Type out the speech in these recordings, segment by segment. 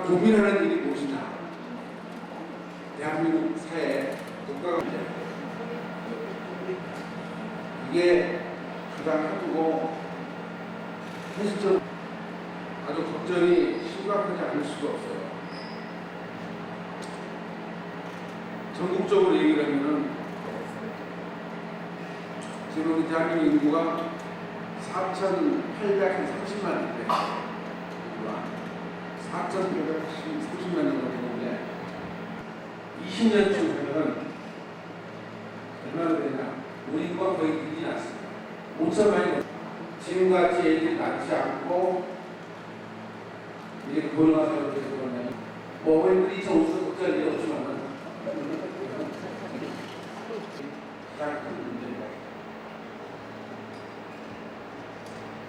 고민하는 일이 무엇이냐. 대한민국 사회 국가가 문제. 이게 가장 한국어 현실적으로 아주 걱정이 심각하지 않을 수가 없어요. 전국적으로 얘기를 하면은 지금 대한민국 인구가 4,830만인데 4,830만 정도 되는데 20년쯤 되면은 얼마나 되냐? 우리 인구가 거의 늘지 않습니다. 5천만이 지금같이 애들이 낳지 않고 이렇게 고령화사회로 계속 그러면 뭐 어머니들이 2,500원 걱정할 일이 없지만은 가장 큰 문제입니다.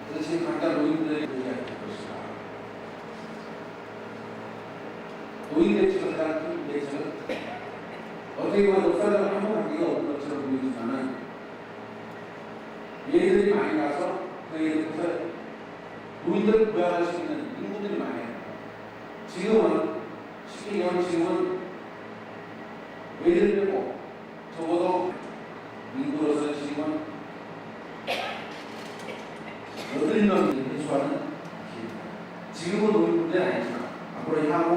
그래서 지금 강단 노인들의 문제가 될 것이다. 노인들 지금 가장 큰 문제는 어떻게 보면 역사적으로 한번 하기가 없는 것처럼 보이지만은 얘들이 많이 나서 그 얘들에서 노인들을 부양할 수 있는 인구들이 많아요. 지금은 쉽게 얘기하면 지금은 얘들 빼고 적어도 인구로서 지금은 8명을 해소하는 기회입니다. 지금은 노인 문제는 아니지만 앞으로 향후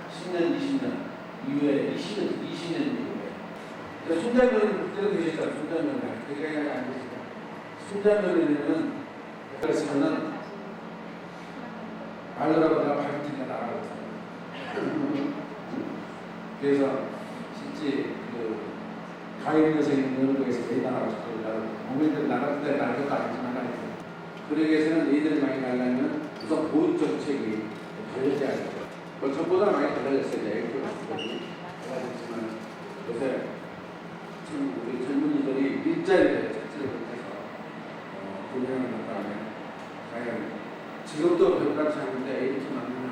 10년, 20년 이후에 20년 이후에 손자면은 그때도 계셨잖아요. 손자면은 그게 안 되시죠. 손자면에는 그랬으면은 말로라고 내가 발길이가 나가거든요. 그래서 실제 그 가인에서 있는 거에서 내 나라고 싶어요. 어머니들 나갈 때 날 것도 아니지만 나가요. 그러기 위해서는 너희들이 많이 가려면 우선 보육 정책이 달려져야 돼요. 뭐 전보다 많이 달라졌어요. 애기도 달라졌지만 요새 참 우리 젊은이들이 일자리를 찾지를 못해서 고민하는 것 다음에 과연 직업도 변변치 않은데 애기도 낳느냐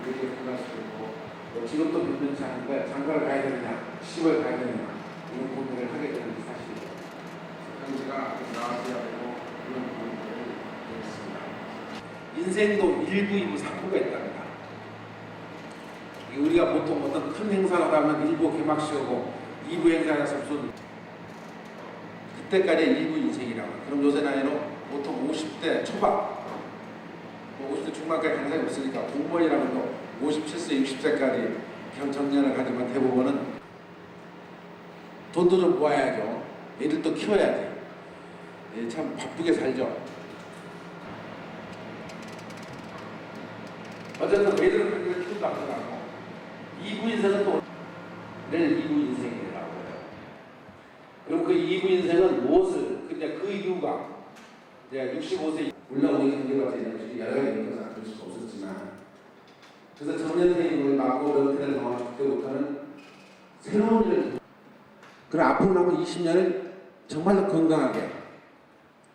이렇게 생각할 수도 있고 또 직업도 변변치 않은데 장가를 가야 되느냐 시집을 가야 되느냐 이런 고민을 하게 되는 게 사실이에요. 현지가 나와줘야 되고 이런 고민들을 했습니다. 인생도 1부, 2부, 3부가 있답니다. 우리가 보통 어떤 큰 행사를 하면 1부 개막식하고 2부 행사에서 무슨 그때까지 1부 인생이라고. 그럼 요새 나이로 보통 50대 초반, 50대 중반까지 가는 사람이 없으니까 공무원이라면 또 57세, 60세까지 정년을 가지만 대부분은 돈도 좀 모아야죠. 애들도 키워야지. 참 바쁘게 살죠. 어쨌든 애들은 그렇게 키운다고 하고 2부 인생은 또 내일 2부 인생이라고 해요. 그럼 그 2부 인생은 무엇을, 근데 그 이유가 이제 65세 올라오는 경제가 되는 여러 가지 인생을 안 될 수가 없었지만 그래서 정년퇴임을 막고 은퇴를 정할 때부터는 새로운 일을 그럼 앞으로 남은 20년을 정말로 건강하게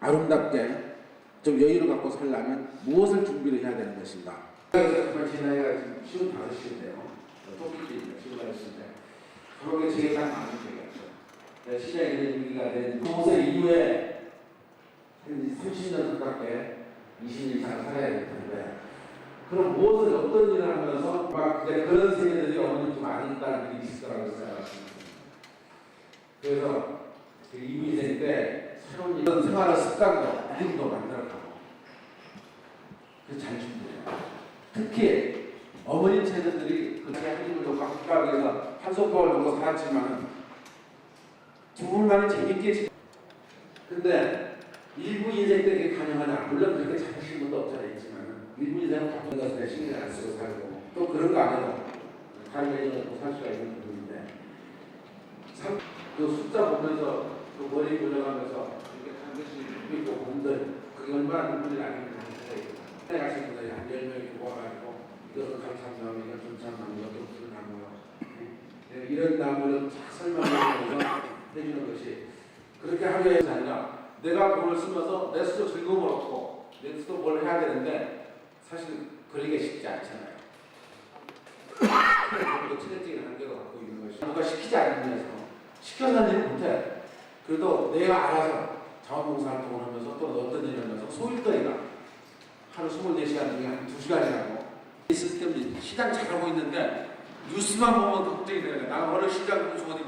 아름답게 좀 여유를 갖고 살려면 무엇을 준비를 해야 되는 것인가? 정말 제 나이가 지금 55인데요. 토끼입니다. 55인데 그러게 제게 딱 맞는 얘기였죠. 시장에 있는 얘기가 된 5세 이후에 30년 가깝게 20년 이상 살아야 될 텐데 그럼 무엇을 어떤 일을 하면서 막 이제 그런 세계들이 어머니 좀 아닌다는 일이 있을 거라고 생각했습니다. 그래서 그 2부 인생 때 새로운 이런 생활의 습관도 믿음도 만들어가고 그래서 잘 준비해요. 특히 어머니 체제들이 그렇게 한입을 놓고 국가에서 한솥밥을 먹고 살았지만 정말만이 재밌게 근데 일부 인생 때 그게 가능하냐? 물론 그렇게 잘하시는 분도 없잖아 있지만 일부 인생은 바쁜 것에 신경 안 쓰고 살고 또 그런 거 안 해도 가정에 살 수가 있는 부분인데 그 숫자 보면서 그 머리 돌려가면서 이렇게 한 개씩 있고 본들 그게 얼마나 눈물이 나겠는지 그때 가신 분들이 한 10명이 모아가지고 이것은 감참나무 이건 중참나무 이것도 무슨 나무야 이런 나무를 쫙 설명하면서 해주는 것이 그렇게 하기 위해서 아니라 내가 돈을 쓰면서 내 스스로 즐거움을 얻고 내 스스로 뭘 해야 되는데 사실 그러기가 쉽지 않잖아요. 그것도 체력적인 한계도 갖고 있는 것이 누가 시키지 않으면서 시켜서 일을 못해. 그래도 내가 알아서 자원봉사 활동을 하면서 또 어떤 일을 하면서 소일거리가 하루 24시간 중에 한 2시간이라고 시스템이 시장 잘하고 있는데 뉴스만 보면 걱정이 되는 거야. 나는 어느 시장 구속 어디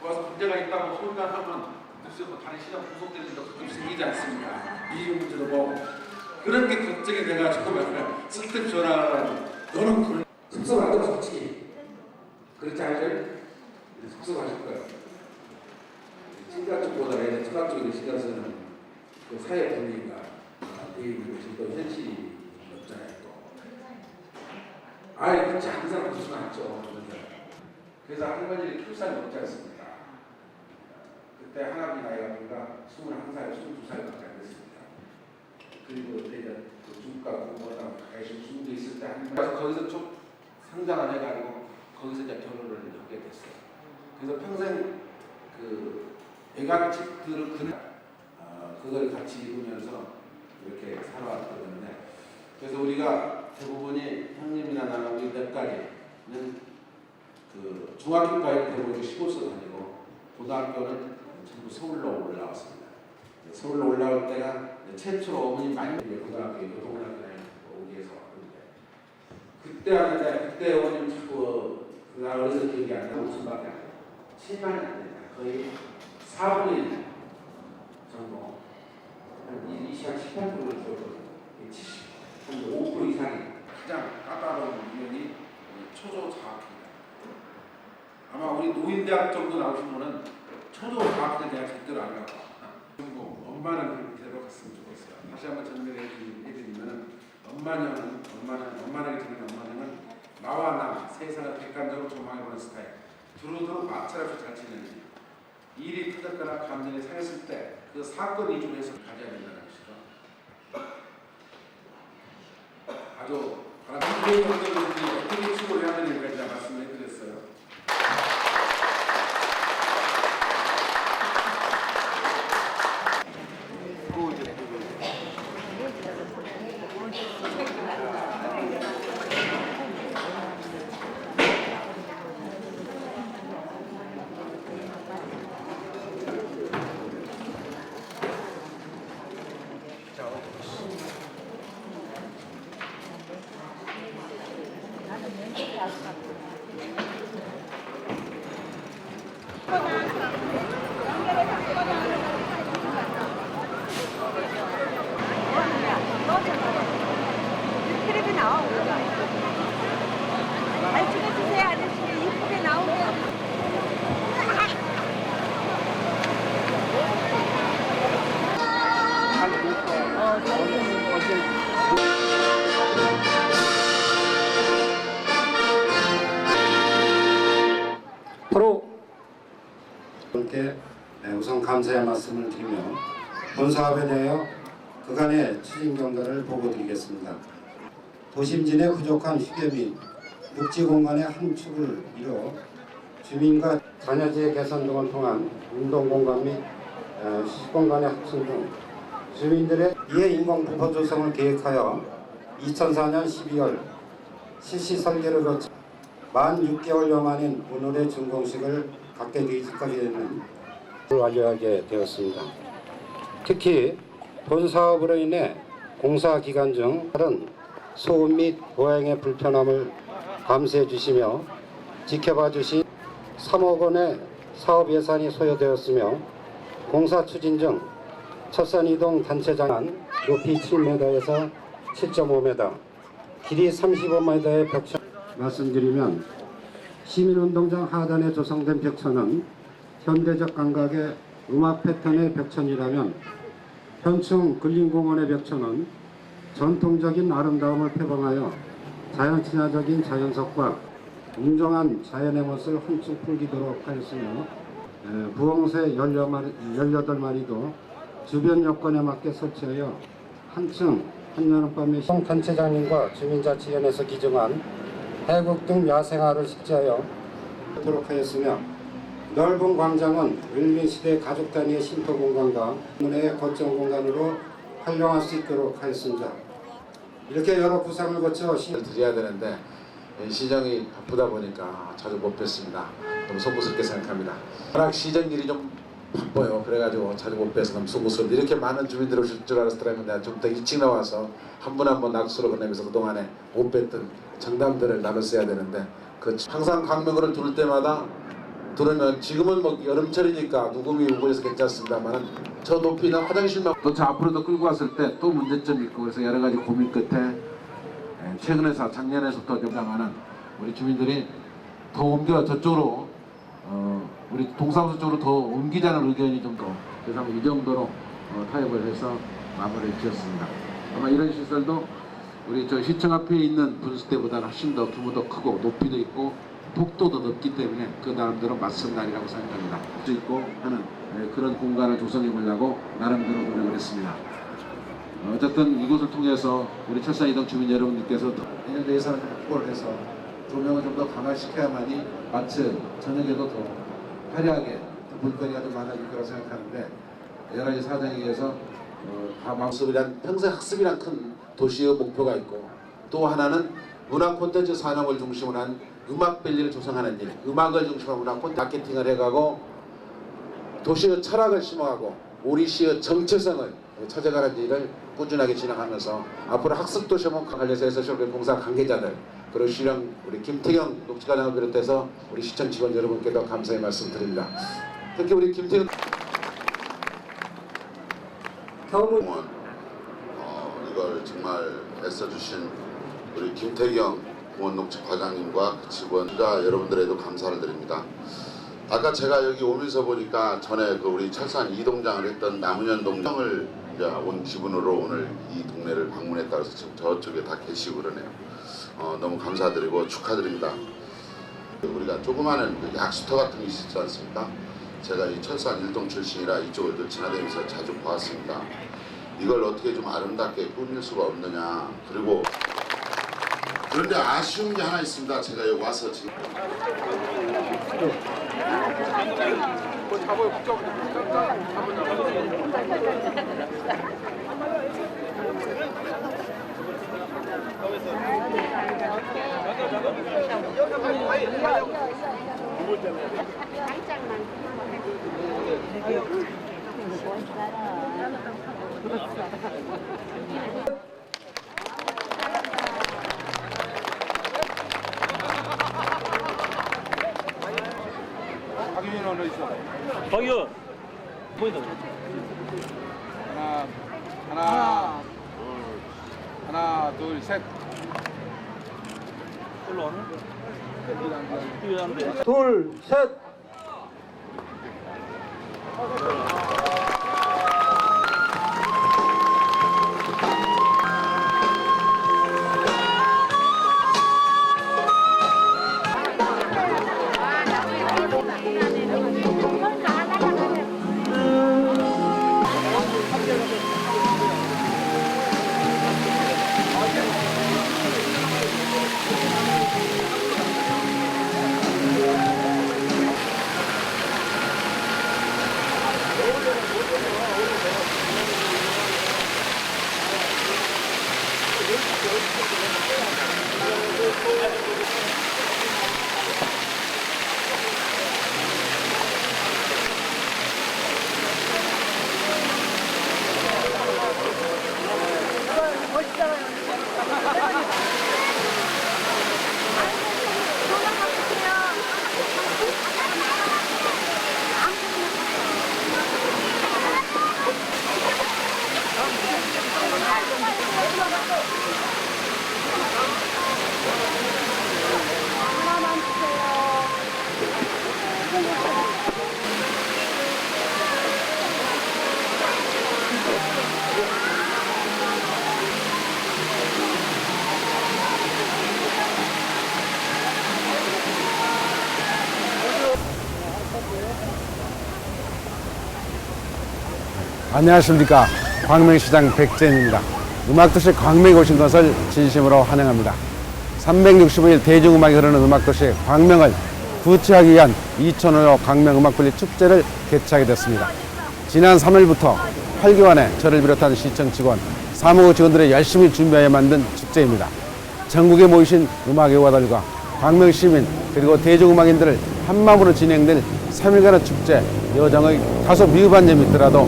와서 문제가 있다고 소문하면 뉴스가 다른 시장 구속되는 데 가끔 생기지 않습니까? 이 문제도 보고 그런 게 걱정이 돼가지고 쓸데없이 전화를 너는 그런 속상하죠 솔직히. 그렇지 않아요? 속상하실 거예요. 친각 쪽보다 친각 쪽에 시장에서는 그 사회 분위기가 되게 또 현실이 없잖아요. 아예 그렇지 않은 사람 없을 수는 없죠. 그래서 할머니를 키울 사람이 없지 않습니까? 그때 할아버지 나이가 보니까 21살, 22살밖에 안 됐습니다. 그리고 그때 이제 중국 가고 뭐다 가시고 중국에 있을 때 할머니가 거기서 좀 상장을 해가지고 거기서 이제 결혼을 하게 됐어요. 그래서 평생 그 애가집들을 그걸 같이 이루면서 이렇게 살아왔거든요. 그래서 우리가 대부분이 형님이나 나나 우리 몇 가지는 그 중학교까지 대부분 시골서 다니고 고등학교는 전부 서울로 올라왔습니다. 서울로 올라올 때가 최초로 어머니 많이 고등학교에 고등학교에 오기 위해서 왔는데 그때 하는데 그때 어머님 자꾸 나 어려서 기억이 안 나고 무슨밖에 안 돼요. 7만이 안 됩니다. 거의 4분의 1 정도 한 20한 18%를 줬거든요. 5% 이상이 가장 까다로운 유형이 초조자학입니다. 아마 우리 노인대학 정도 나오신 분은 초조자학에 대한 제대로 안 하고 엄마는 그대로 갔으면 좋겠어요. 다시 한번 전달해드리면 엄마에게 드리는 엄마는 나와 나 세상을 객관적으로 조망해보는 스타일 두루두루 마찰 없이 잘 지내는 일이 터졌거나 감정이 상했을 때 그 사건 위주로 해서 가져야 된다는 것이죠. 아주 바람직한 정도들이 어떻게 추구를 해야 되는지 말씀을 해드렸어요. 텔레비 나와. 아니 찍어주세요 아저씨. 이쁘게 나오면. 바로 이렇게 우선 감사의 말씀을 드리며 본 사업에 대하여 그간의 추진 경과를 보고드리겠습니다. 도심진의 부족한 휴게 및 묵지 공간의 한 축을 이뤄 주민과 자녀지의 개선 등을 통한 운동 공간 및 휴식 공간의 확충 등 주민들의 이해 인공 부터 조성을 계획하여 2004년 12월 실시 설계를 거쳐 만 6개월여 만인 오늘의 준공식을 갖게 되기까지는 완료하게 되었습니다. 특히 본 사업으로 인해 공사 기간 중 다른 소음 및 보행의 불편함을 감수해 주시며 지켜봐 주신 3억 원의 사업 예산이 소요되었으며 공사 추진 중 첫선 이동 단체장 높이 7m에서 7.5m, 길이 35m의 벽천 말씀드리면 시민운동장 하단에 조성된 벽천은 현대적 감각의 음악 패턴의 벽천이라면 현충 근린공원의 벽천은 전통적인 아름다움을 표방하여 자연 친화적인 자연석과 웅장한 자연의 멋을 한층 풍기도록 하였으며 부엉새 18마리도 주변 여건에 맞게 설치하여 한층 한여름밤에 단체장님과 주민자치위원회에서 기증한 해국 등 야생화를 식재하여 하도록 하였으며 넓은 광장은 웰빙시대 가족 단위의 쉼터 공간과 문화의 거점 공간으로 활용할 수 있도록 하였습니다. 이렇게 여러 구상을 거쳐 드려야 되는데 시정이 바쁘다 보니까 자주 못 뵀습니다. 너무 송구스럽게 생각합니다. 워낙 시정 일이 좀 바빠요. 그래가지고 자주 못 뵈서 너무 수고스럽다. 이렇게 많은 주민들이 오실 줄 알았더라면 내가 좀 더 일찍 나와서 한 분 한 분 낙수로 건네면서 그동안에 못 뵀던 정담들을 나눴어야 되는데 항상 강명을 들을 때마다 들으면 지금은 뭐 여름철이니까 누구미 우고해서 괜찮습니다만은 저 높이는 화장실만 또 저 앞으로도 끌고 왔을 때 또 문제점이 있고 그래서 여러 가지 고민 끝에 최근에서 작년에서부터 좀다마는 우리 주민들이 더 옮겨 저쪽으로 우리 동사무소 쪽으로 더 옮기자는 의견이 좀 더 그래서 이 정도로 타협을 해서 마무리를 지었습니다. 아마 이런 시설도 우리 저 시청 앞에 있는 분수대보다는 훨씬 더 규모도 크고 높이도 있고 폭도도 높기 때문에 그 나름대로 맞선 날이라고 생각합니다. 수 있고 하는 그런 공간을 조성해 보려고 나름대로 노력을 했습니다. 어쨌든 이곳을 통해서 우리 철산 이동 주민 여러분들께서 내년도 예산을 확보를 해서 조명을 좀 더 강화시켜야만이 마트 저녁에도 더 화려하게 볼거리가 좀 많아질 거라고 생각하는데 여러 가지 사정에 의해서 학습이란 평생 학습이란 큰 도시의 목표가 있고 또 하나는 문화 콘텐츠 산업을 중심으로 한 음악밸리를 조성하는 일, 음악을 중심으로 문화 콘텐츠 마케팅을 해가고 도시의 철학을 심어가고 우리 시의 정체성을 찾아가는 일을 꾸준하게 진행하면서 앞으로 학습도시문 관련해서 공사 관계자들 그리고 시령 우리 김태경 녹지과장을 비롯해서 우리 시청 직원 여러분께도 감사의 말씀드립니다. 특히 우리 김태경 공원 이걸 정말 애써주신 우리 김태경 공원 녹지 과장님과 그 직원과 여러분들에도 감사를 드립니다. 아까 제가 여기 오면서 보니까 전에 그 우리 철산 이동장을 했던 남은현 동장을 온 기분으로 오늘 이 동네를 방문했다 그래서 지금 저쪽에 다 계시고 그러네요. 너무 감사드리고 축하드립니다. 우리가 조그마한 그 약수터 같은 게 있지 않습니까? 제가 이 철산 일동 출신이라 이쪽을 늘 지나다니면서 자주 보았습니다. 이걸 어떻게 좀 아름답게 꾸밀 수가 없느냐. 그리고 그런데 아쉬운 게 하나 있습니다. 제가 여기 와서 지금 박이요. 보인다. 하나, 둘, 셋. 일로 와는? 이거 안 돼. 둘, 셋. 안녕하십니까. 광명시장 백재입니다. 음악도시 광명에 오신 것을 진심으로 환영합니다. 365일 대중음악이 흐르는 음악도시 광명을 구체하기 위한 2005 광명음악분리 축제를 개최하게 됐습니다. 지난 3일부터 8개월에 저를 비롯한 시청 직원, 사무국 직원들이 열심히 준비하여 만든 축제입니다. 전국에 모이신 음악 애호가들과 광명 시민 그리고 대중음악인들을 한마음으로 진행될 3일간의 축제 여정의 다소 미흡한 점이 있더라도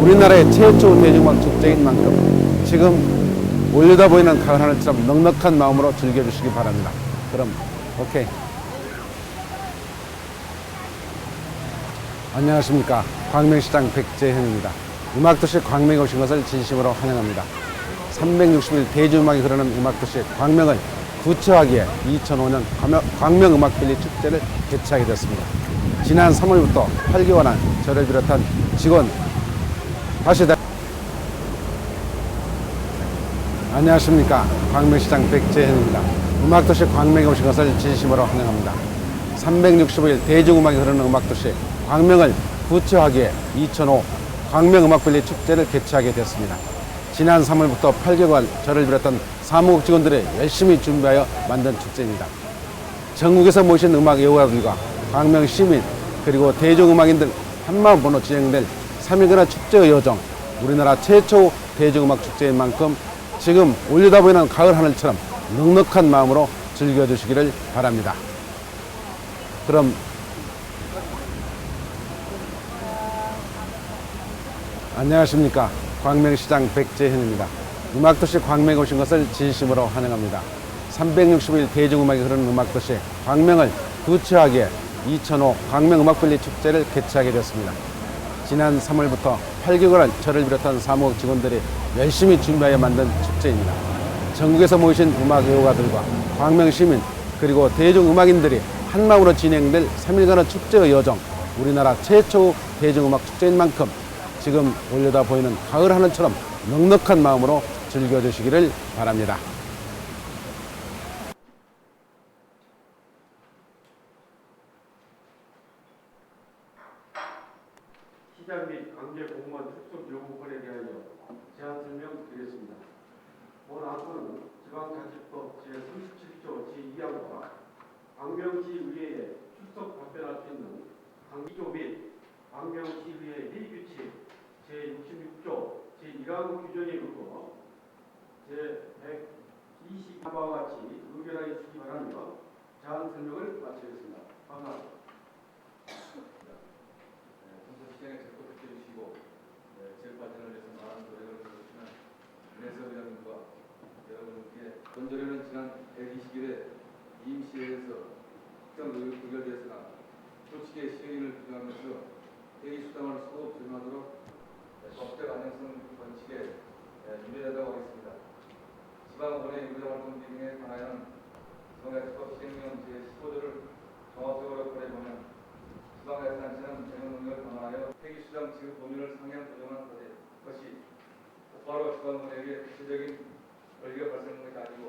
우리나라의 최초 대중음악 축제인 만큼 지금 올려다 보이는 가을 하늘처럼 넉넉한 마음으로 즐겨주시기 바랍니다. 그럼 오케이. 안녕하십니까. 광명시장 백재현입니다. 음악도시 광명에 오신 것을 진심으로 환영합니다. 360일 대중음악이 흐르는 음악도시 광명을 부처하기에 2005년 광명음악빌리 축제를 개최하게 됐습니다. 지난 3월부터 8개월간 저를 비롯한 직원 안녕하십니까. 광명시장 백재현입니다. 음악도시 광명에 오신 것을 진심으로 환영합니다. 365일 대중음악이 흐르는 음악도시 광명을 부처하기에 2005 광명음악빌리 축제를 개최하게 됐습니다. 지난 3월부터 8개월 저를 비롯한 사무국 직원들이 열심히 준비하여 만든 축제입니다. 전국에서 모신 음악 예우가들과 광명 시민 그리고 대중음악인들 한마음으로 진행될 3일간의 축제의 여정, 우리나라 최초 대중음악 축제인 만큼 지금 올려다 보이는 가을 하늘처럼 넉넉한 마음으로 즐겨주시기를 바랍니다. 그럼 안녕하십니까. 광명시장 백재현입니다. 음악도시 광명에 오신 것을 진심으로 환영합니다. 365일 대중음악이 흐르는 음악도시 광명을 부처하기에 2005 광명음악빌리 축제를 개최하게 되었습니다. 지난 3월부터 8개월간 저를 비롯한 사무국 직원들이 열심히 준비하여 만든 축제입니다. 전국에서 모이신 음악 애호가들과 광명 시민 그리고 대중음악인들이 한마음으로 진행될 3일간의 축제의 여정, 우리나라 최초 대중음악 축제인 만큼 지금 올려다 보이는 가을 하늘처럼 넉넉한 마음으로 즐겨주시기를 바랍니다. 시장 및 관계 공무원 특수 요구권에 대하여 제안 설명드리겠습니다. 본 안건은 지방자치법 제37조 제2항과 광명시의회에 출석 답변할 수 있는 강기조 및 광명시의회 회의규칙 제66조 제1항 규정에 의거 제120화와 같이 의결하여 주시기 바라며 제안 설명을 마치겠습니다. 감사합니다. 시장에 적극 해주시고 지역 발전을 위해서 많은 노력을 해주시는 안혜석 의장님과 여러분께 본조례는 지난 120일에 이임시회에서 특정 의결되었으나 조직의 시행을 규정하면서 회의 수당을 소급 적용하도록 법적 안정성 원칙에 유배하도록 하겠습니다. 지방원의 의료활동 등에 관하여는 지방자치법 시행령 제15조를 종합적으로 고려해보면 지방자치단체는 재정 능력을 강화하여 회계수당 지급 범위를 상향 조정한 것이 곧바로 지방원에게 구체적인 권리가 발생하는 것이 아니고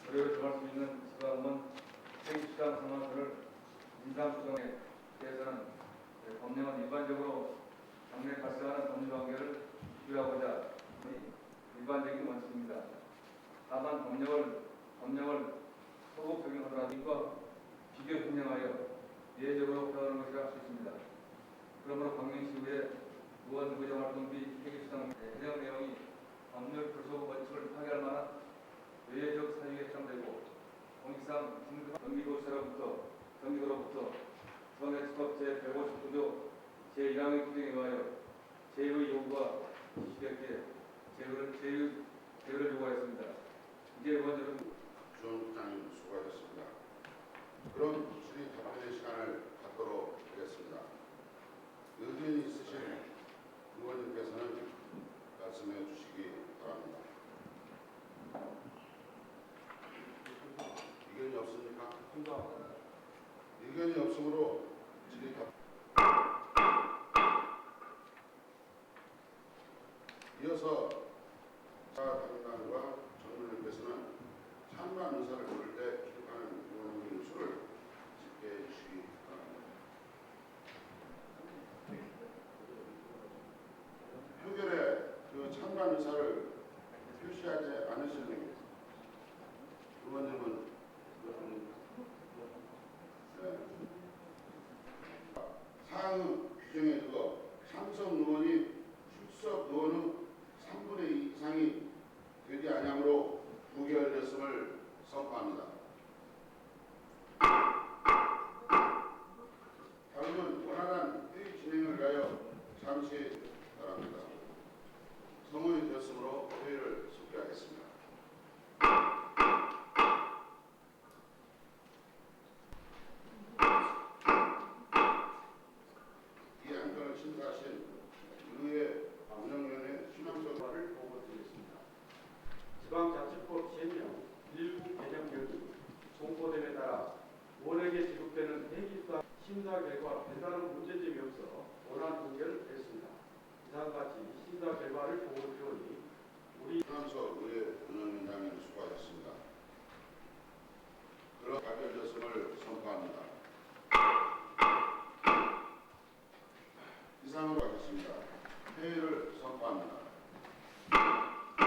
무료로 정할 수 있는 지방원 회계수당 상한선을 인상 조정에 대해서는 법령은 일반적으로 당내 발생하는 법률관계를 비교하고자 일반적인 원칙입니다. 다만 법령을 소급 적용하더라도 이과 비교 분명하여 예외적으로 표현하는 것이라 할 수 있습니다. 그러므로 광명시의회 의원 의정활동비 회계수당 해당 내용이 법률 불소급 원칙을 파괴할 만한 외외적 사유에 해당되고 공익상 경기도로부터 지방자치법 제159조 제1항의 규정에 의하여 제의의 요구가 지시되었기에 제의를 요구하였습니다. 이제 의원 여러분 주원 부장님 수고하셨습니다. 그럼 질의 답변의 시간을 갖도록 하겠습니다. 의견이 있으신 의원님께서는 말씀해 주시기 바랍니다. 의견이 없습니까? 의견이 없으므로 질의 답변. 이어서 장관과 정무님께서는 찬반 의사를 고를 때 기록하는 의원님의 수를 집계해 주시기 바랍니다. 표결에 그 찬반 의사를 표시하지 않으시는 의원님은 심사 결과 별다른 문제점이 없어 원안 의결됐습니다. 이상과 같이 심사 결과를 보고 들으니 우리 프랑서 의회 운영위원장님 수고하셨습니다. 그런 가결졌음을 선포합니다. 이상으로 하겠습니다. 회의를 선포합니다.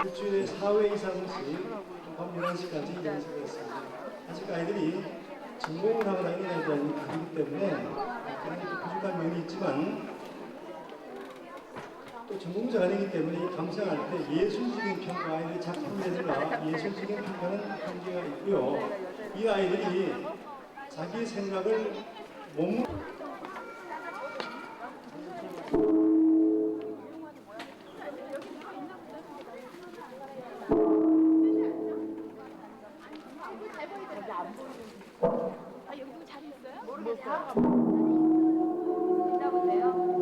일주일에 4회 이상씩 밤 11시까지 연습했습니다. 아직 아이들이 전공을 하고 다니는 아이들이기 때문에 그런 부족한 면이 있지만 또 전공자가 아니기 때문에 감상할 때 예술적인 평가, 아이들의 작품이라든가 예술적인 평가는 한계가 있고요. 이 아이들이 자기 생각을 몸 있나 본데요.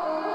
네.